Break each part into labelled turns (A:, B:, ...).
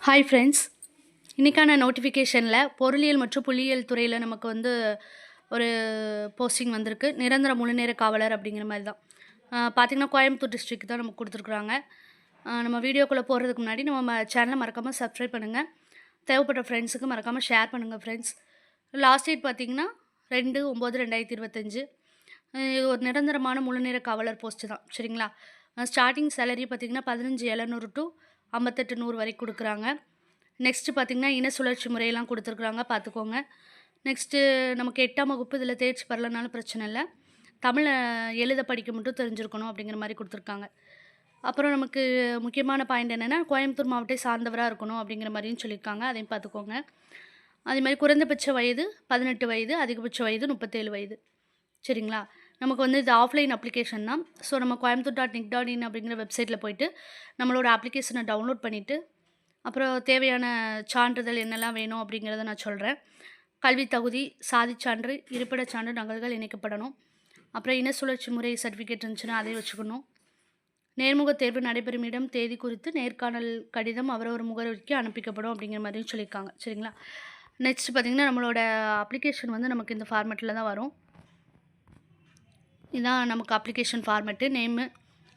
A: Hi friends, இன்றைக்கான நோட்டிஃபிகேஷனில் பொருளியல் மற்றும் புள்ளியியல் துறையில் நமக்கு ஒரு போஸ்டிங் வந்திருக்கு. நிரந்தர முழுநேர காவலர் அப்படிங்கிற மாதிரி தான். பார்த்திங்கன்னா கோயம்புத்தூர் டிஸ்ட்ரிக்ட் தான் நமக்கு கொடுத்துருக்குறாங்க. நம்ம வீடியோக்குள்ளே போகிறதுக்கு முன்னாடி நம்ம சேனலை மறக்காமல் சப்ஸ்கிரைப் பண்ணுங்கள். தேவைப்பட்ட ஃப்ரெண்ட்ஸுக்கு மறக்காமல் ஷேர் பண்ணுங்கள் ஃப்ரெண்ட்ஸ். லாஸ்ட் டேட் பார்த்திங்கன்னா 2/9/2025. ஒரு நிரந்தரமான முழுநேர காவலர் போஸ்ட்டு தான். சரிங்களா? ஸ்டார்டிங் சேலரி பார்த்திங்கன்னா 15,700 to 58,100 வரைக்கும் கொடுக்குறாங்க. நெக்ஸ்ட்டு பார்த்திங்கன்னா இன சுழற்சி முறையெல்லாம் கொடுத்துருக்குறாங்க, பார்த்துக்கோங்க. நெக்ஸ்ட்டு நமக்கு 8ஆம் வகுப்பு இதில் தேர்ச்சி பெறலனாலும் பிரச்சனை இல்லை. தமிழை எழுத படிக்க மட்டும் தெரிஞ்சிருக்கணும் அப்படிங்கிற மாதிரி கொடுத்துருக்காங்க. அப்புறம் நமக்கு முக்கியமான பாயிண்ட் என்னென்னா கோயம்புத்தூர் மாவட்டத்தை சார்ந்தவராக இருக்கணும் அப்படிங்கிற மாதிரியும் சொல்லியிருக்காங்க. அதையும் பார்த்துக்கோங்க. அதே மாதிரி குறைந்தபட்ச வயது 18 வயது, அதிகபட்ச வயது 37 வயது. சரிங்களா? நமக்கு இது ஆஃப்லைன் அப்ளிகேஷன் தான். ஸோ நம்ம coimbatore.nic.in அப்படிங்கிற வெப்சைட்டில் போய்ட்டு நம்மளோட அப்ளிகேஷனை டவுன்லோட் பண்ணிவிட்டு அப்புறம் தேவையான சான்றிதழ் என்னெல்லாம் வேணும் அப்படிங்கிறத நான் சொல்கிறேன். கல்வி தகுதி, சாதிச்சான்று, இருப்பிடச் சான்று நகல்கள் இணைக்கப்படணும். அப்புறம் இன சுழற்சி முறை சர்டிஃபிகேட் இருந்துச்சுன்னா அதை வச்சுக்கணும். நேர்முக தேர்வு நடைபெறும் இடம், தேதி குறித்து நேர்காணல் கடிதம் அவரவர் முகவரிக்கு அனுப்பிக்கப்படும் அப்படிங்கிற மாதிரியும் சொல்லியிருக்காங்க. சரிங்களா? நெக்ஸ்ட் பார்த்திங்கன்னா நம்மளோட அப்ளிகேஷன் நமக்கு இந்த ஃபார்மேட்டில் தான் வரும். இதுதான் நமக்கு அப்ளிகேஷன் ஃபார்மெட்டு. நேமு,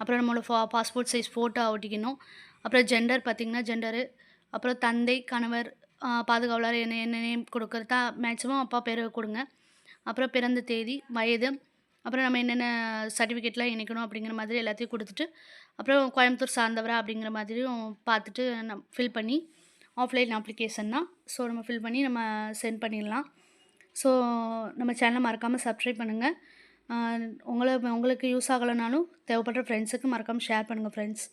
A: அப்புறம் நம்மளோட பாஸ்போர்ட் சைஸ் ஃபோட்டோ ஒட்டிக்கணும். அப்புறம் ஜெண்டர் பார்த்திங்கன்னா ஜெண்டரு, அப்புறம் தந்தை, கணவர், பாதுகாவலர் என்ன நேம் கொடுக்குறதா மேக்ஸிமம் அப்பா பேர் கொடுங்க. அப்புறம் பிறந்த தேதி, வயது, அப்புறம் நம்ம என்னென்ன சர்டிஃபிகேட்லாம் இணைக்கணும் அப்படிங்கிற மாதிரி எல்லாத்தையும் கொடுத்துட்டு அப்புறம் கோயம்புத்தூர் சார்ந்தவரா அப்படிங்கிற மாதிரியும் பார்த்துட்டு ஃபில் பண்ணி ஆஃப்லைன் அப்ளிகேஷன் தான். ஸோ நம்ம ஃபில் பண்ணி நம்ம சென்ட் பண்ணிடலாம். ஸோ நம்ம சேனலை மறக்காமல் சப்ஸ்கிரைப் பண்ணுங்கள். உங்களுக்கு யூஸ் ஆகலைனாலும் தேவைப்படுற ஃப்ரெண்ட்ஸுக்கு மறக்காமல் ஷேர் பண்ணுங்கள் ஃப்ரெண்ட்ஸ்.